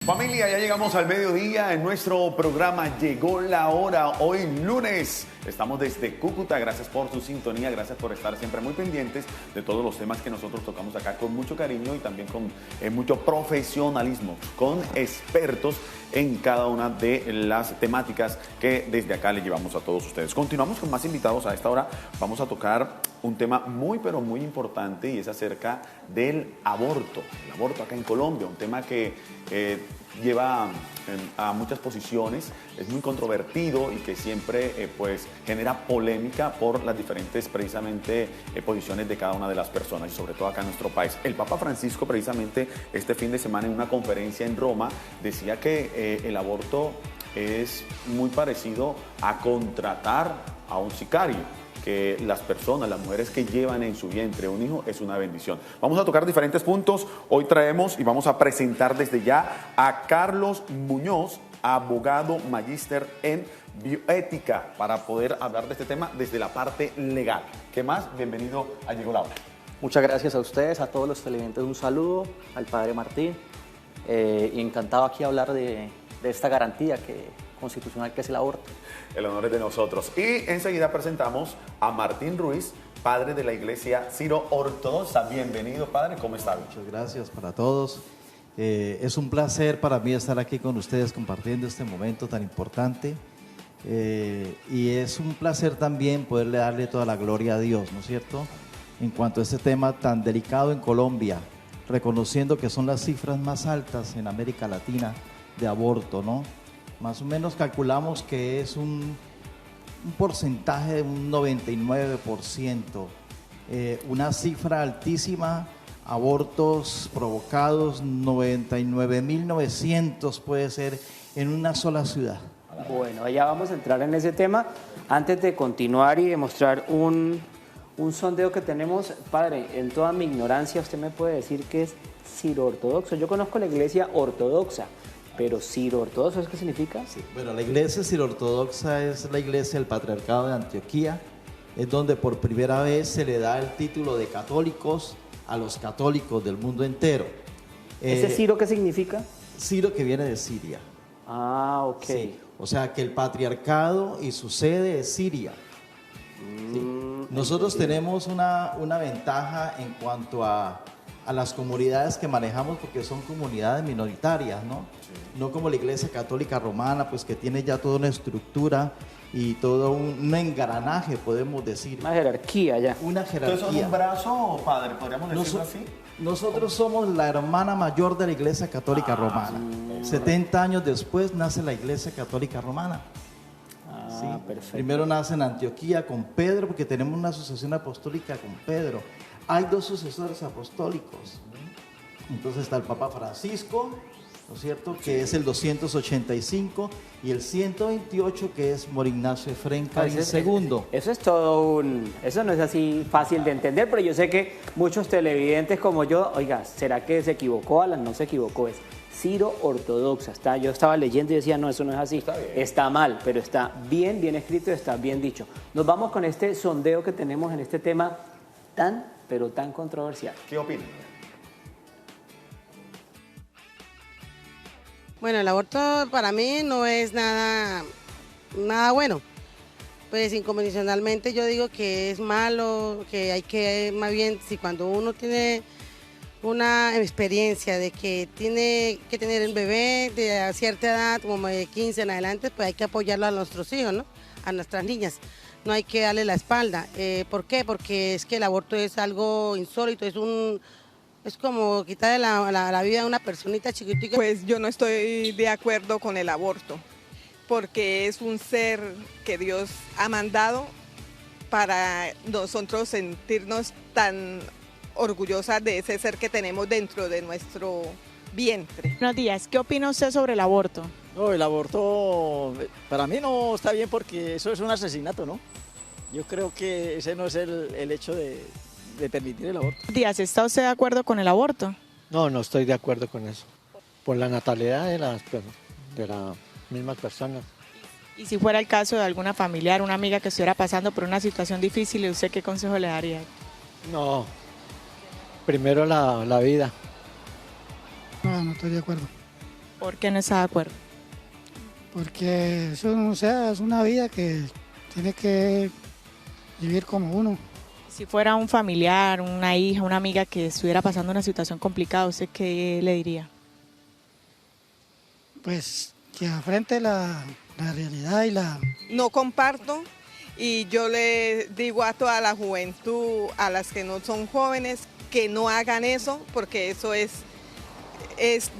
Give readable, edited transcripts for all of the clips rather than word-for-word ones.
Familia, ya llegamos al mediodía en nuestro programa Llegó la Hora, hoy lunes. Estamos desde Cúcuta, gracias por su sintonía, gracias por estar siempre muy pendientes de todos los temas que nosotros tocamos acá con mucho cariño y también con mucho profesionalismo, con expertos en cada una de las temáticas que desde acá le llevamos a todos ustedes. Continuamos con más invitados. A esta hora vamos a tocar un tema muy pero muy importante y es acerca del aborto. El aborto acá en Colombia, un tema que lleva a muchas posiciones, es muy controvertido y que siempre pues genera polémica por las diferentes precisamente posiciones de cada una de las personas y sobre todo acá en nuestro país. El Papa Francisco precisamente este fin de semana en una conferencia en Roma decía que el aborto es muy parecido a contratar a un sicario, que las personas, las mujeres que llevan en su vientre un hijo es una bendición. Vamos a tocar diferentes puntos. Hoy traemos y vamos a presentar desde ya a Carlos Muñoz, abogado magíster en bioética, para poder hablar de este tema desde la parte legal. ¿Qué más? Bienvenido a Llegó la Hora. Muchas gracias a ustedes, a todos los televidentes, un saludo al padre Martín. Y encantado aquí hablar de esta garantía constitucional que es el aborto. El honor es de nosotros. Y enseguida presentamos a Martín Ruiz, padre de la Iglesia Ciro Ortodoxa. Bienvenido, padre, ¿cómo está? Muchas gracias para todos. Es un placer para mí estar aquí con ustedes compartiendo este momento tan importante. Y es un placer también poderle darle toda la gloria a Dios, ¿no es cierto? En cuanto a este tema tan delicado en Colombia, reconociendo que son las cifras más altas en América Latina de aborto, ¿no? Más o menos calculamos que es un porcentaje de un 99%, una cifra altísima, abortos provocados 99.900 puede ser en una sola ciudad. Bueno, ya vamos a entrar en ese tema. Antes de continuar y demostrar un sondeo que tenemos, padre, en toda mi ignorancia, usted me puede decir que es ciro-ortodoxo. Yo conozco la iglesia ortodoxa, pero ciro-ortodoxo, ¿qué significa? Sí, bueno, la iglesia ciro-ortodoxa es la iglesia del Patriarcado de Antioquía, es donde por primera vez se le da el título de católicos a los católicos del mundo entero. ¿Ese Ciro qué significa? Ciro, que viene de Siria. Ah, ok. Sí, o sea que el patriarcado y su sede es Siria. Sí. Nosotros tenemos una ventaja en cuanto a las comunidades que manejamos, porque son comunidades minoritarias, ¿no? Sí. No como la Iglesia Católica Romana, pues que tiene ya toda una estructura y todo un engranaje, podemos decir. Una jerarquía ya. Una jerarquía. ¿Ustedes son un brazo, padre? ¿Podríamos decirlo así? Nosotros somos la hermana mayor de la Iglesia Católica Romana. 70 años después nace la Iglesia Católica Romana. Ah, sí. Perfecto. Primero nace en Antioquía con Pedro, porque tenemos una asociación apostólica con Pedro. Hay dos sucesores apostólicos. Entonces está el Papa Francisco, ¿no es cierto?, que es el 285, y el 128, que es Mor Ignacio Efrén Cádiz II. Eso es todo eso no es así fácil de entender, pero yo sé que muchos televidentes como yo, oiga, ¿será que se equivocó? Alan, no se equivocó, es ciro-ortodoxa. Yo estaba leyendo y decía, no, eso no es así. Está mal, pero está bien escrito y está bien dicho. Nos vamos con este sondeo que tenemos en este tema pero tan controversial. ¿Qué opinan? Bueno, el aborto para mí no es nada bueno. Pues incondicionalmente yo digo que es malo, que hay que, más bien, si cuando uno tiene una experiencia de que tiene que tener un bebé de cierta edad, como de 15 en adelante, pues hay que apoyarlo a nuestros hijos, ¿no? A nuestras niñas. No hay que darle la espalda. ¿Por qué? Porque es que el aborto es algo insólito, es como quitarle la vida a una personita chiquitica. Pues yo no estoy de acuerdo con el aborto, porque es un ser que Dios ha mandado para nosotros sentirnos tan orgullosas de ese ser que tenemos dentro de nuestro vientre. Buenos días, ¿qué opina usted sobre el aborto? No, el aborto para mí no está bien, porque eso es un asesinato, ¿no? Yo creo que ese no es el hecho de permitir el aborto. Buenos días, ¿está usted de acuerdo con el aborto? No, no estoy de acuerdo con eso. Por la natalidad de las mismas personas. Y si fuera el caso de alguna familiar, una amiga que estuviera pasando por una situación difícil, ¿usted qué consejo le daría? No, primero la vida. No, no estoy de acuerdo. ¿Por qué no está de acuerdo? Porque eso, o sea, es una vida que tiene que vivir como uno. Si fuera un familiar, una hija, una amiga que estuviera pasando una situación complicada, ¿usted qué le diría? Pues que afrente la realidad y la... No comparto y yo le digo a toda la juventud, a las que no son jóvenes, que no hagan eso porque eso es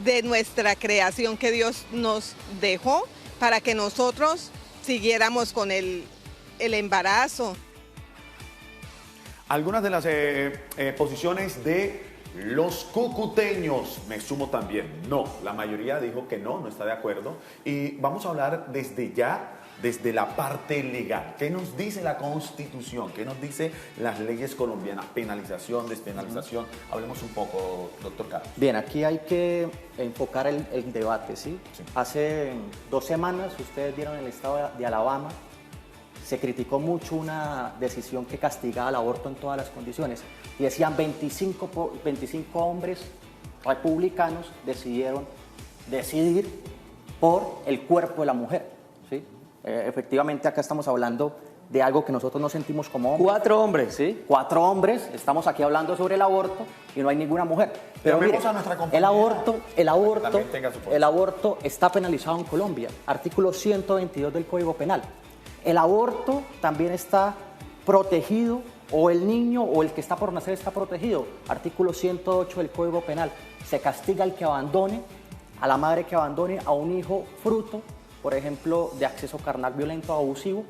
de nuestra creación que Dios nos dejó para que nosotros siguiéramos con el embarazo. Algunas de las posiciones de los cucuteños, me sumo también, no, la mayoría dijo que no está de acuerdo y vamos a hablar desde la parte legal. ¿Qué nos dice la Constitución? ¿Qué nos dice las leyes colombianas? Penalización, despenalización. Hablemos un poco, doctor Carlos. Bien, aquí hay que enfocar el debate, ¿sí? Sí. Hace 2 semanas, ustedes vieron en el estado de Alabama, se criticó mucho una decisión que castigaba el aborto en todas las condiciones. Y decían 25 hombres republicanos decidieron decidir por el cuerpo de la mujer, ¿sí? Efectivamente, acá estamos hablando de algo que nosotros no sentimos como hombres. 4 hombres, ¿sí? 4 hombres, estamos aquí hablando sobre el aborto y no hay ninguna mujer. Pero Llamemos mire, a nuestra compañera. el aborto está penalizado en Colombia, artículo 122 del Código Penal. El aborto también está protegido, o el niño o el que está por nacer está protegido, artículo 108 del Código Penal. Se castiga al que abandone, a la madre que abandone a un hijo fruto, por ejemplo, de acceso carnal violento o abusivo,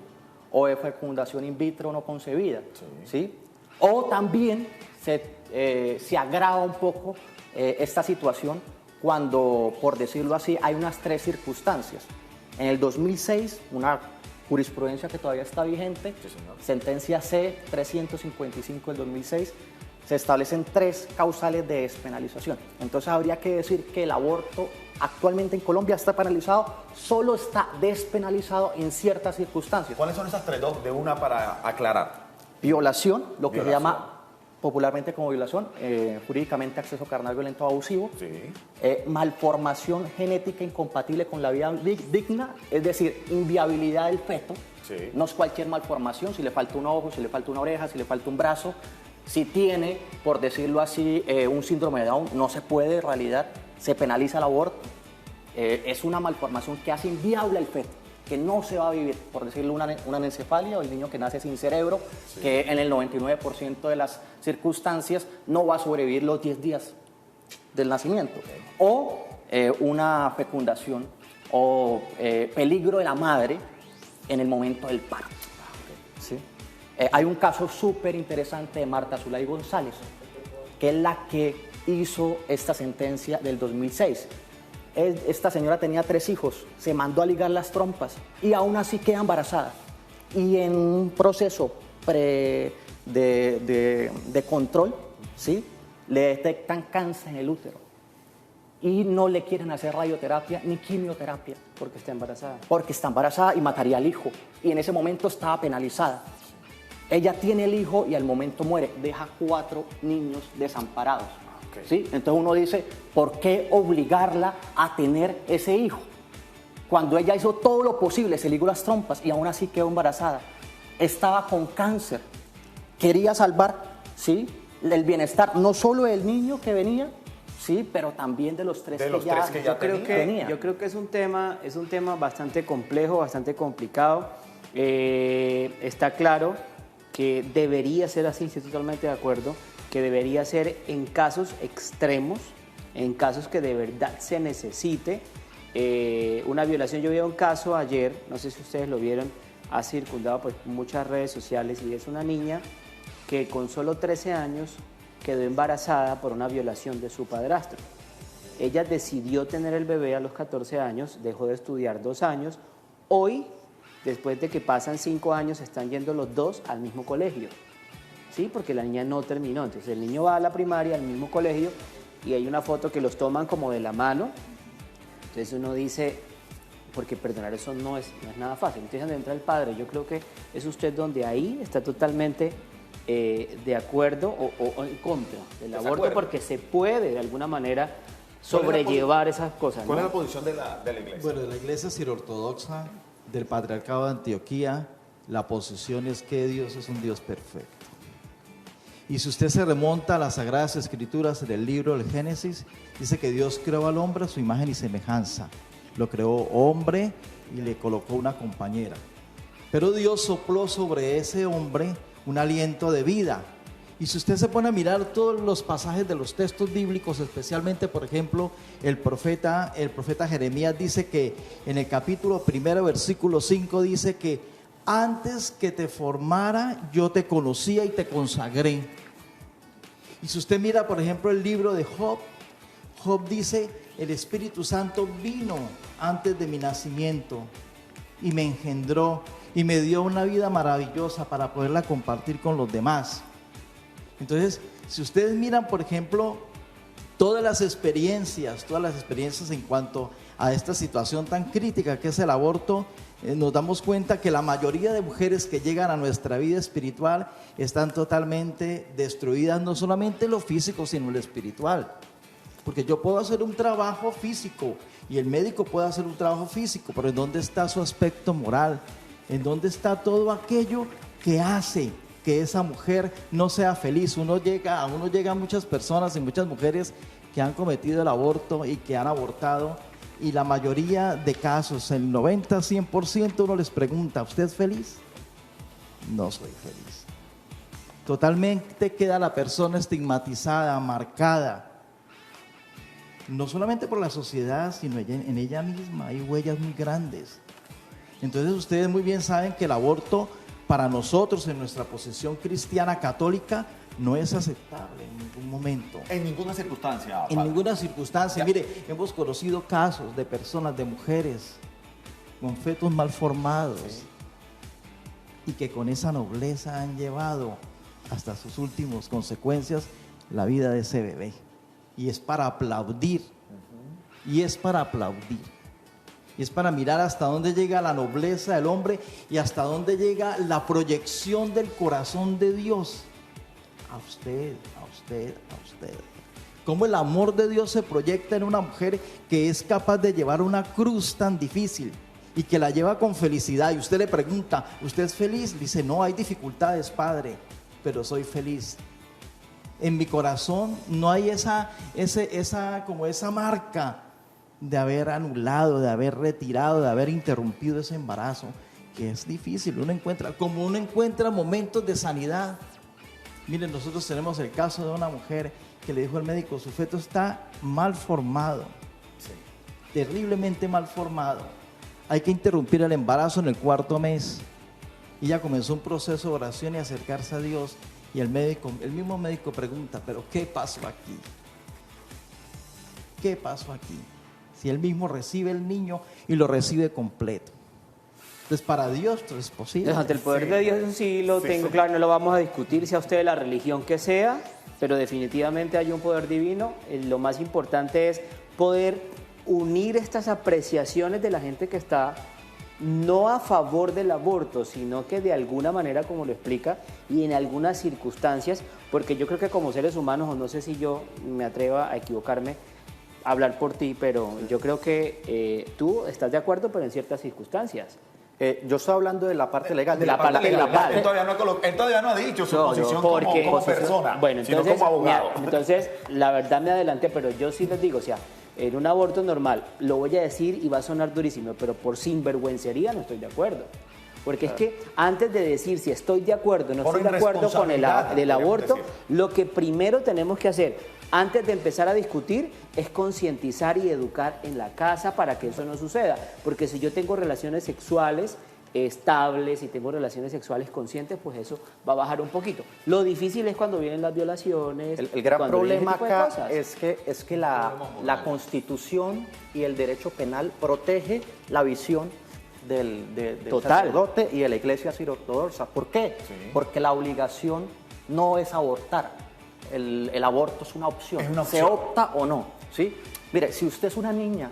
o de fecundación in vitro no concebida, ¿sí? O también se agrava un poco esta situación cuando, por decirlo así, hay unas 3 circunstancias. En el 2006, una jurisprudencia que todavía está vigente, sentencia C-355 del 2006, se establecen 3 causales de despenalización. Entonces habría que decir que el aborto actualmente en Colombia está penalizado, solo está despenalizado en ciertas circunstancias. ¿Cuáles son esas 3 de una para aclarar? Violación, lo que se llama popularmente como violación, jurídicamente acceso carnal violento o abusivo, Sí. Malformación genética incompatible con la vida digna, es decir, inviabilidad del feto. Sí. No es cualquier malformación, si le falta un ojo, si le falta una oreja, si le falta un brazo, si tiene, por decirlo así, un síndrome de Down, no se puede, en realidad se penaliza el aborto. Es una malformación que hace inviable el feto, que no se va a vivir, por decirlo, una anencefalia, o el niño que nace sin cerebro, sí, que en el 99% de las circunstancias no va a sobrevivir los 10 días del nacimiento. O una fecundación o peligro de la madre en el momento del parto. ¿Sí? Hay un caso súper interesante de Marta Zulay González, que es la que hizo esta sentencia del 2006. Esta señora tenía 3 hijos, se mandó a ligar las trompas y aún así queda embarazada. Y en un proceso de control, ¿sí?, le detectan cáncer en el útero y no le quieren hacer radioterapia ni quimioterapia. Porque está embarazada. Porque está embarazada y mataría al hijo. Y en ese momento estaba penalizada. Ella tiene el hijo y al momento muere. Deja 4 niños desamparados. Okay. ¿Sí? Entonces uno dice, ¿por qué obligarla a tener ese hijo? Cuando ella hizo todo lo posible, se ligó las trompas y aún así quedó embarazada. Estaba con cáncer. Quería salvar, ¿sí?, el bienestar, no solo del niño que venía, sí, pero también de los 3 que ya tenía. Yo creo que es un tema bastante complejo, bastante complicado. Está claro que debería ser así, estoy totalmente de acuerdo, que debería ser en casos extremos, en casos que de verdad se necesite una violación. Yo vi un caso ayer, no sé si ustedes lo vieron, ha circundado pues muchas redes sociales, y es una niña que con solo 13 años quedó embarazada por una violación de su padrastro. Ella decidió tener el bebé a los 14 años, dejó de estudiar 2 años. Hoy, después de que pasan 5 años, están yendo los 2 al mismo colegio, ¿sí? Porque la niña no terminó. Entonces el niño va a la primaria, al mismo colegio, y hay una foto que los toman como de la mano. Entonces uno dice, porque perdonar eso no es nada fácil. Entonces donde entra el padre, yo creo que es usted donde ahí está totalmente de acuerdo o en contra del aborto, porque se puede de alguna manera sobrellevar esas cosas. ¿Cuál ¿no? es la posición de la iglesia? Bueno, de la iglesia sirio-ortodoxa, del Patriarcado de Antioquía, la posición es que Dios es un Dios perfecto. Y si usted se remonta a las Sagradas Escrituras en el libro del Génesis, dice que Dios creó al hombre a su imagen y semejanza. Lo creó hombre y le colocó una compañera. Pero Dios sopló sobre ese hombre un aliento de vida. Y si usted se pone a mirar todos los pasajes de los textos bíblicos, especialmente, por ejemplo, el profeta Jeremías dice que en el capítulo 1, versículo 5, dice que antes que te formara, yo te conocía y te consagré. Y si usted mira, por ejemplo, el libro de Job, Job dice, el Espíritu Santo vino antes de mi nacimiento y me engendró y me dio una vida maravillosa para poderla compartir con los demás. Entonces, si ustedes miran, por ejemplo, todas las experiencias en cuanto a esta situación tan crítica que es el aborto, nos damos cuenta que la mayoría de mujeres que llegan a nuestra vida espiritual están totalmente destruidas, no solamente en lo físico, sino en lo espiritual. Porque yo puedo hacer un trabajo físico y el médico puede hacer un trabajo físico, pero ¿en dónde está su aspecto moral? ¿En dónde está todo aquello que hace que esa mujer no sea feliz? Uno llega a muchas personas y muchas mujeres que han cometido el aborto y que han abortado, y la mayoría de casos, el 90-100%, uno les pregunta, ¿usted es feliz? No soy feliz. Totalmente queda la persona estigmatizada, marcada, no solamente por la sociedad, sino en ella misma. Hay huellas muy grandes. Entonces ustedes muy bien saben que el aborto para nosotros en nuestra posición cristiana católica no es aceptable en ningún momento. En ninguna circunstancia. En ninguna circunstancia. Mire, hemos conocido casos de personas, de mujeres con fetos mal formados, sí, y que con esa nobleza han llevado hasta sus últimas consecuencias la vida de ese bebé. Y es para aplaudir. Y es para aplaudir. Y es para mirar hasta dónde llega la nobleza del hombre y hasta dónde llega la proyección del corazón de Dios. A usted. Cómo el amor de Dios se proyecta en una mujer que es capaz de llevar una cruz tan difícil y que la lleva con felicidad. Y usted le pregunta, ¿usted es feliz? Dice, no, hay dificultades, Padre, pero soy feliz. En mi corazón no hay esa marca de haber anulado, de haber retirado, de haber interrumpido ese embarazo, que es difícil. Uno encuentra momentos de sanidad. Miren, nosotros tenemos el caso de una mujer que le dijo al médico, su feto está mal formado, sí, terriblemente mal formado. Hay que interrumpir el embarazo en el 4º mes. Y ella comenzó un proceso de oración y acercarse a Dios. Y el mismo médico pregunta, ¿pero qué pasó aquí? ¿Qué pasó aquí? Si él mismo recibe el niño y lo recibe completo. Entonces, para Dios todo es posible. Ante el poder de Dios, eso sí lo tengo claro, no lo vamos a discutir, sea usted de la religión que sea, pero definitivamente hay un poder divino. Lo más importante es poder unir estas apreciaciones de la gente que está no a favor del aborto, sino que de alguna manera, como lo explica, y en algunas circunstancias, porque yo creo que como seres humanos, o no sé si yo me atreva a equivocarme, hablar por ti, pero yo creo que tú estás de acuerdo, pero en ciertas circunstancias. Yo estoy hablando de la parte legal. Él todavía no ha dicho su posición como persona, bueno, entonces, sino como abogado. Entonces, la verdad me adelanté, pero yo sí les digo, o sea, en un aborto normal, lo voy a decir y va a sonar durísimo, pero por sinvergüencería no estoy de acuerdo. Porque es que antes de decir si estoy de acuerdo o no estoy de acuerdo con el aborto, lo que primero tenemos que hacer, antes de empezar a discutir, es concientizar y educar en la casa para que eso no suceda. Porque si yo tengo relaciones sexuales estables y tengo relaciones sexuales conscientes, pues eso va a bajar un poquito. Lo difícil es cuando vienen las violaciones. El gran problema acá es que la Constitución y el derecho penal protege la visión del sacerdote y de la iglesia sirio-ortodoxa. ¿Por qué? Sí. Porque la obligación no es abortar. El aborto es una opción. Se opta o no, ¿sí? Mire, si usted es una niña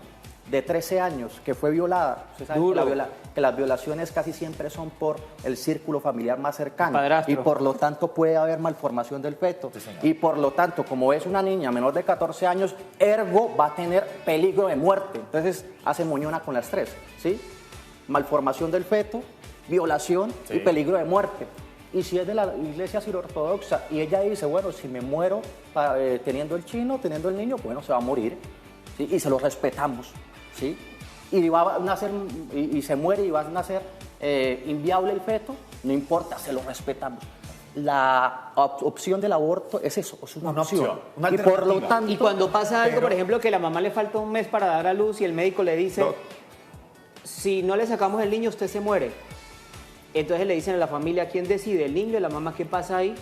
de 13 años que fue violada, usted sabe que las violaciones casi siempre son por el círculo familiar más cercano y por lo tanto puede haber malformación del feto y por lo tanto, como es una niña menor de 14 años, ergo va a tener peligro de muerte. Entonces hace moñona con las tres, ¿sí? Malformación del feto, violación y peligro de muerte. Y si es de la iglesia sirio-ortodoxa y ella dice, bueno, si me muero teniendo el chino, teniendo el niño, bueno, se va a morir, ¿sí? Y se lo respetamos, ¿sí? Y va a nacer, y se muere y va a nacer inviable el feto, no importa, se lo respetamos. La opción del aborto es eso, es una opción. Y por lo tanto, y cuando pasa algo, por ejemplo, que la mamá le falta un mes para dar a luz y el médico le dice, si no le sacamos el niño, usted se muere. Entonces le dicen a la familia, ¿quién decide? ¿El niño? ¿La mamá? ¿Qué pasa ahí?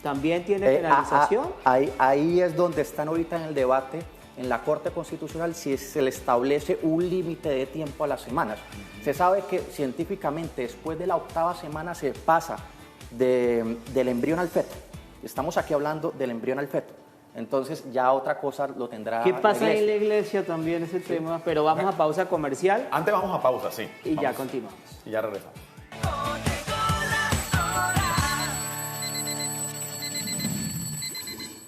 ¿También tiene penalización? Ahí es donde están ahorita en el debate en la Corte Constitucional si se le establece un límite de tiempo a las semanas. Se sabe que científicamente después de la 8ª semana se pasa del embrión al feto. Estamos aquí hablando del embrión al feto. Entonces ya otra cosa lo tendrá. ¿Qué pasa en la iglesia también ese tema? Pero vamos a pausa comercial. Antes vamos a pausa, sí. Y ya continuamos. Y ya regresamos.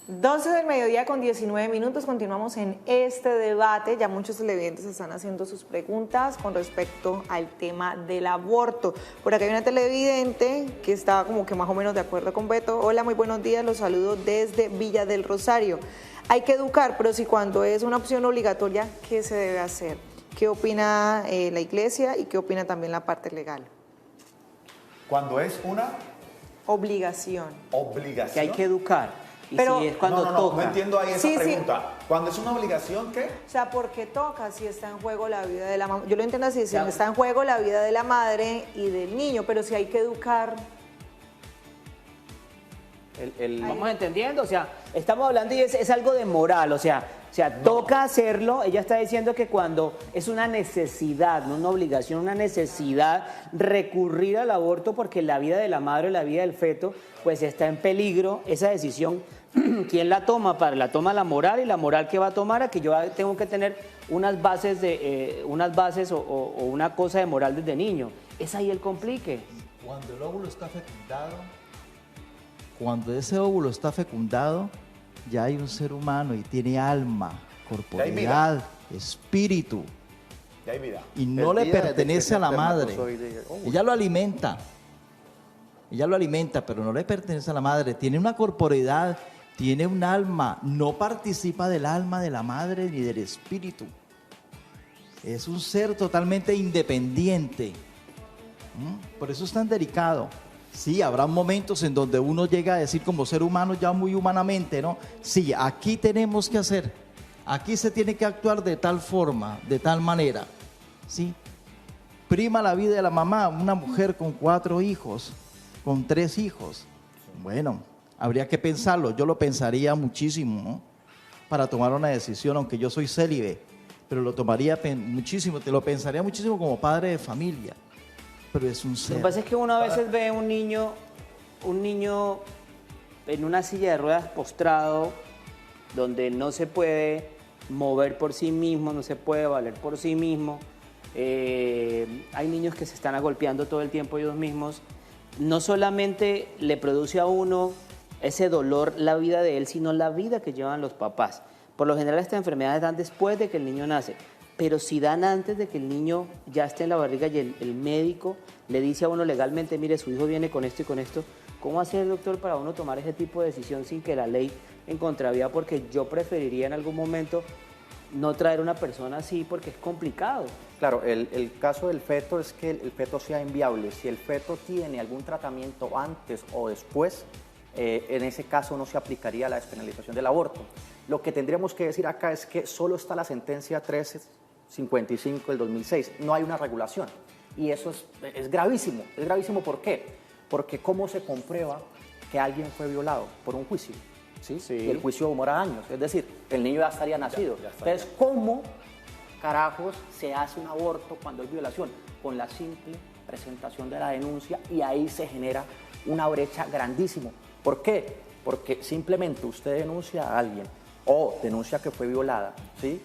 12 del mediodía con 19 minutos, continuamos en este debate. Ya muchos televidentes están haciendo sus preguntas con respecto al tema del aborto. Por acá hay una televidente que está como que más o menos de acuerdo con Beto. Hola, muy buenos días, los saludo desde Villa del Rosario. Hay que educar, pero si cuando es una opción obligatoria, ¿qué se debe hacer? ¿Qué opina la iglesia y qué opina también la parte legal? Cuando es una obligación. Obligación. Que hay que educar. Y pero si es cuando toca. No entiendo ahí esa pregunta. Cuando es una obligación, ¿qué? O sea, ¿por qué toca si está en juego la vida de la mamá? Yo lo entiendo así, si está en juego la vida de la madre y del niño, pero si hay que educar. Vamos entendiendo, o sea, estamos hablando y es algo de moral, o sea, toca hacerlo. Ella está diciendo que cuando es una necesidad, no una obligación, una necesidad, recurrir al aborto porque la vida de la madre o la vida del feto pues está en peligro. Esa decisión, ¿quién la toma? La toma la moral, y la moral que va a tomar a que yo tengo que tener unas bases o una cosa de moral desde niño. Es ahí el complique. Cuando el óvulo está fecundado, cuando ese óvulo está fecundado, ya hay un ser humano y tiene alma, corporeidad, espíritu. Ya hay vida. Y no le pertenece a la madre. Ella lo alimenta. Ella lo alimenta, pero no le pertenece a la madre. Tiene una corporeidad, tiene un alma. No participa del alma de la madre ni del espíritu. Es un ser totalmente independiente. Por eso es tan delicado. Sí, habrá momentos en donde uno llega a decir como ser humano ya muy humanamente, ¿no? Sí, aquí tenemos que hacer, aquí se tiene que actuar de tal forma, de tal manera, ¿sí? Prima la vida de la mamá, una mujer con 4 hijos, con 3 hijos. Bueno, habría que pensarlo, yo lo pensaría muchísimo, ¿no? Para tomar una decisión, aunque yo soy célibe, pero lo tomaría muchísimo, te lo pensaría muchísimo como padre de familia. Pero es un ser. Lo que pasa es que uno a veces ve un niño en una silla de ruedas postrado, donde no se puede mover por sí mismo, no se puede valer por sí mismo. Hay niños que se están agolpeando todo el tiempo ellos mismos. No solamente le produce a uno ese dolor la vida de él, sino la vida que llevan los papás. Por lo general estas enfermedades dan después de que el niño nace. Pero si dan antes de que el niño ya esté en la barriga y el médico le dice a uno legalmente, mire, su hijo viene con esto y con esto, ¿cómo hacer, doctor, para uno tomar ese tipo de decisión sin que la ley en contravía? Porque yo preferiría en algún momento no traer una persona así porque es complicado. Claro, el caso del feto es que el feto sea inviable. Si el feto tiene algún tratamiento antes o después, en ese caso no se aplicaría la despenalización del aborto. Lo que tendríamos que decir acá es que solo está la sentencia 1355 del 2006, no hay una regulación. Y eso es gravísimo. Es gravísimo, ¿por qué? Porque ¿cómo se comprueba que alguien fue violado? Por un juicio. ¿Sí? Y el juicio demora años, es decir, el niño ya estaría nacido. Entonces, ¿cómo carajos se hace un aborto cuando hay violación? Con la simple presentación de la denuncia, y ahí se genera una brecha grandísima. ¿Por qué? Porque simplemente usted denuncia a alguien o denuncia que fue violada, ¿sí?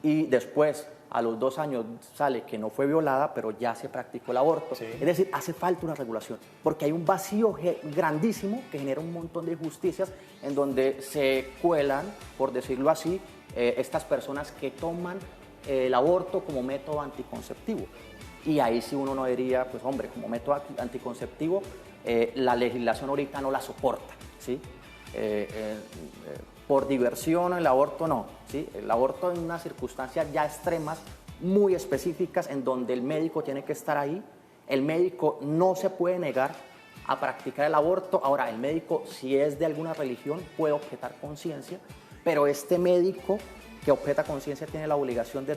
Y después a los 2 años sale que no fue violada, pero ya se practicó el aborto. Sí. Es decir, hace falta una regulación, porque hay un vacío grandísimo que genera un montón de injusticias en donde se cuelan, por decirlo así, estas personas que toman el aborto como método anticonceptivo. Y ahí sí uno no diría, pues hombre, como método anticonceptivo, la legislación ahorita no la soporta, ¿sí? Por diversión el aborto no, ¿sí? El aborto en unas circunstancias ya extremas, muy específicas, en donde el médico tiene que estar ahí. El médico no se puede negar a practicar el aborto. Ahora, el médico, si es de alguna religión, puede objetar conciencia, pero este médico que objeta conciencia tiene la obligación de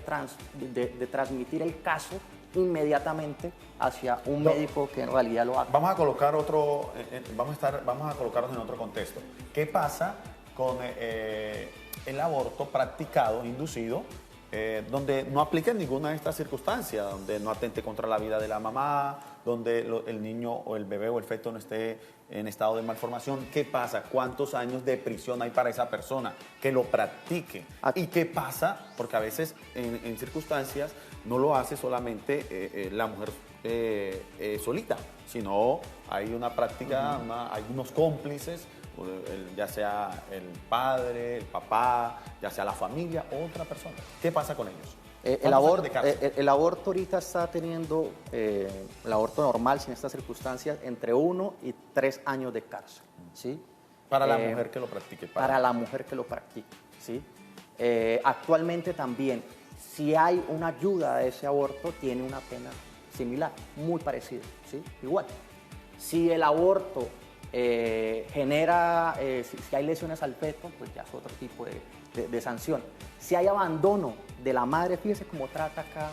transmitir el caso inmediatamente hacia un médico que en realidad lo haga. Vamos a colocar vamos a colocarnos en otro contexto. ¿Qué pasa con el aborto practicado, inducido, donde no aplica ninguna de estas circunstancias, donde no atente contra la vida de la mamá, donde el niño o el bebé o el feto no esté en estado de malformación? ¿Qué pasa? ¿Cuántos años de prisión hay para esa persona que lo practique? ¿Y qué pasa? Porque a veces en circunstancias no lo hace solamente la mujer solita, sino hay una práctica, hay unos cómplices, ya sea el padre, el papá, ya sea la familia o otra persona. ¿Qué pasa con ellos? El aborto ahorita está teniendo, el aborto normal sin estas circunstancias, entre 1 y 3 años de cárcel, ¿sí? Para la mujer que lo practique. Para la mujer que lo practique, ¿sí? Actualmente también, si hay una ayuda a ese aborto, tiene una pena similar, muy parecida, ¿sí? Igual. Si el aborto genera, si hay lesiones al feto, pues ya es otro tipo de sanción. Si hay abandono de la madre, fíjese cómo trata acá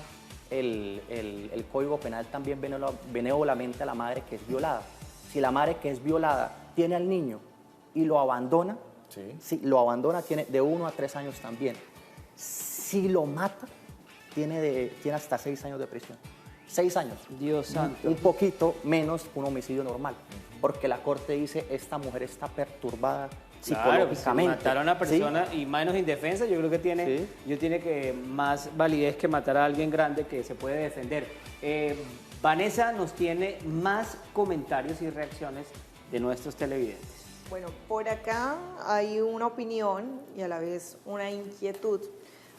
el Código Penal también benévolamente a la madre que es violada. Si la madre que es violada tiene al niño y lo abandona, si lo abandona, tiene de 1 a 3 años también. Si lo mata, tiene hasta 6 años de prisión. 6 años. Dios santo. Un poquito menos que un homicidio normal, porque la corte dice esta mujer está perturbada psicológicamente. Claro, pues, matar a una persona, ¿sí? Y menos indefensa, yo creo que tiene que más validez que matar a alguien grande que se puede defender. Vanessa nos tiene más comentarios y reacciones de nuestros televidentes. Bueno, por acá hay una opinión y a la vez una inquietud.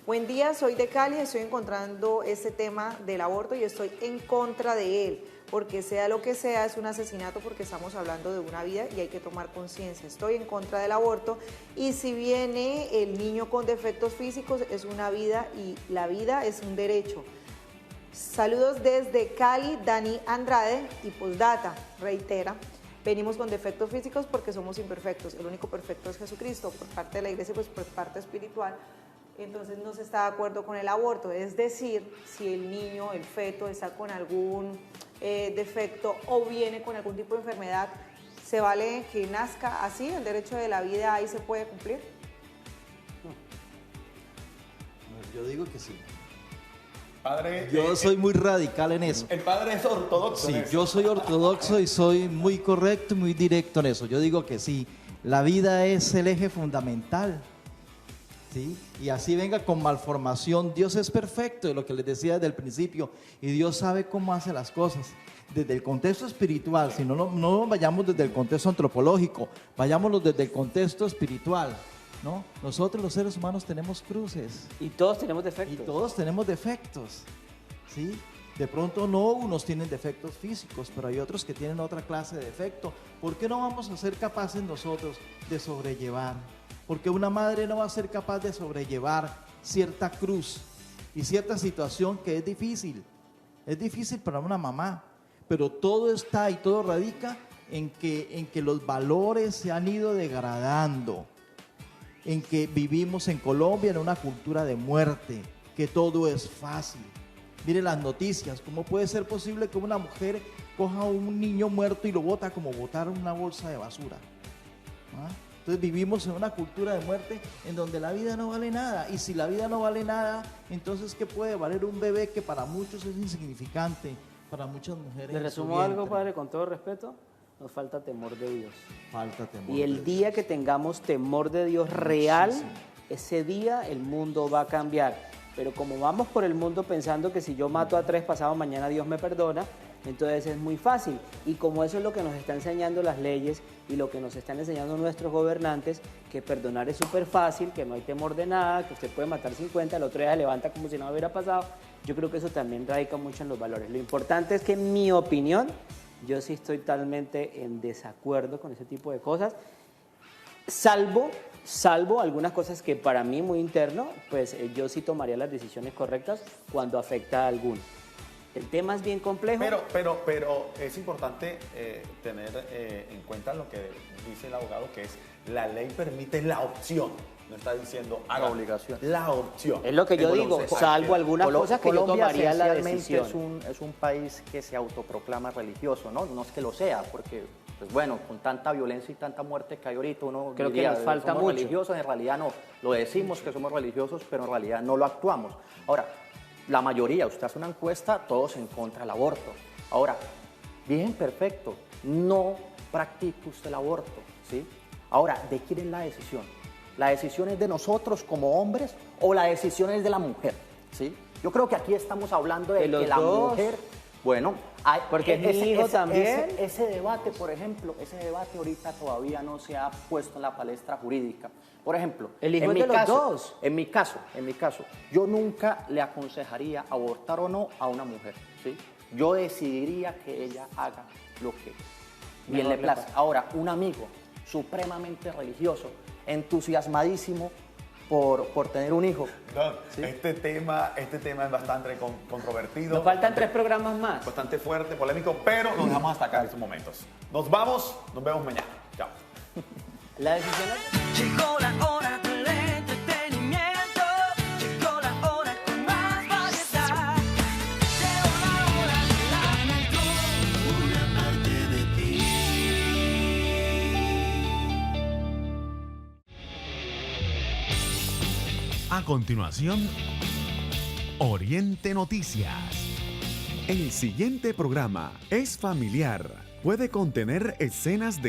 Buen día, soy de Cali, estoy encontrando este tema del aborto y estoy en contra de él, porque sea lo que sea, es un asesinato porque estamos hablando de una vida y hay que tomar conciencia. Estoy en contra del aborto y si viene el niño con defectos físicos, es una vida y la vida es un derecho. Saludos desde Cali, Dani Andrade, y postdata, reitera. Venimos con defectos físicos porque somos imperfectos. El único perfecto es Jesucristo, por parte de la iglesia, pues por parte espiritual. Entonces no se está de acuerdo con el aborto. Es decir, si el niño, el feto, está con algún defecto o viene con algún tipo de enfermedad, ¿se vale que nazca así? ¿El derecho de la vida ahí se puede cumplir? Yo digo que sí. Padre, yo soy muy radical en eso. El padre es ortodoxo. Sí, yo soy ortodoxo y soy muy correcto y muy directo en eso. Yo digo que sí, la vida es el eje fundamental. ¿Sí? Y así venga con malformación, Dios es perfecto, de lo que les decía desde el principio, y Dios sabe cómo hace las cosas. Desde el contexto espiritual, si no vayamos desde el contexto antropológico, vayámonos desde el contexto espiritual, ¿no? Nosotros los seres humanos tenemos cruces. Y todos tenemos defectos. Y todos tenemos defectos, ¿sí? De pronto no unos tienen defectos físicos, pero hay otros que tienen otra clase de defecto. ¿Por qué no vamos a ser capaces nosotros de sobrellevar? Porque una madre no va a ser capaz de sobrellevar cierta cruz y cierta situación que es difícil. Es difícil para una mamá, pero todo está y todo radica en que los valores se han ido degradando, en que vivimos en Colombia en una cultura de muerte, que todo es fácil. Mire las noticias, ¿cómo puede ser posible que una mujer coja a un niño muerto y lo bota como botar una bolsa de basura? ¿Ah? Entonces vivimos en una cultura de muerte en donde la vida no vale nada. Y si la vida no vale nada, entonces ¿qué puede valer un bebé que para muchos es insignificante, para muchas mujeres? ¿Le resumo algo, padre, con todo respeto? Nos falta temor de Dios. Falta temor. Y el día que tengamos temor de Dios real, ese día el mundo va a cambiar. Pero como vamos por el mundo pensando que si yo mato a 3 pasado mañana Dios me perdona, entonces es muy fácil. Y como eso es lo que nos está enseñando las leyes y lo que nos están enseñando nuestros gobernantes, que perdonar es súper fácil, que no hay temor de nada, que usted puede matar 50, el otro día se levanta como si no hubiera pasado, yo creo que eso también radica mucho en los valores. Lo importante es que, en mi opinión, yo sí estoy totalmente en desacuerdo con ese tipo de cosas, salvo algunas cosas que para mí muy interno, pues yo sí tomaría las decisiones correctas cuando afecta a alguno. El tema es bien complejo. Pero es importante tener en cuenta lo que dice el abogado, que es la ley permite la opción. No está diciendo haga, la obligación. La opción. Es lo que yo digo, salvo algunas cosas que yo tomaría la decisión. Es un país que se autoproclama religioso, ¿no? No es que lo sea, porque, pues bueno, con tanta violencia y tanta muerte que hay ahorita, uno creo diría, que nos falta somos mucho. religiosos, en realidad no. Lo decimos que somos religiosos, pero en realidad no lo actuamos. Ahora, la mayoría, usted hace una encuesta, todos en contra del aborto. Ahora, bien, perfecto, no practique usted el aborto, ¿sí? Ahora, ¿de quién es la decisión? ¿La decisión es de nosotros como hombres o la decisión es de la mujer? ¿Sí? Yo creo que aquí estamos hablando de que la mujer, bueno, porque es mi hijo también. Ese debate, por ejemplo, ese debate ahorita todavía no se ha puesto en la palestra jurídica. Por ejemplo, el hijo es de los dos. En mi caso, yo nunca le aconsejaría abortar o no a una mujer, ¿sí? Yo decidiría que ella haga lo que bien le plazca. Ahora, un amigo supremamente religioso, entusiasmadísimo por tener un hijo. Don, ¿sí? Este tema es bastante controvertido. Nos faltan 3 programas más. Bastante fuerte, polémico, pero nos dejamos hasta acá en estos momentos. Nos vamos, nos vemos mañana. Chao. La decisión es... Llegó la hora del entretenimiento. Llegó la hora con más variedad. Llegó la hora de la mejor, una parte de ti. A continuación, Oriente Noticias. El siguiente programa es familiar. Puede contener escenas de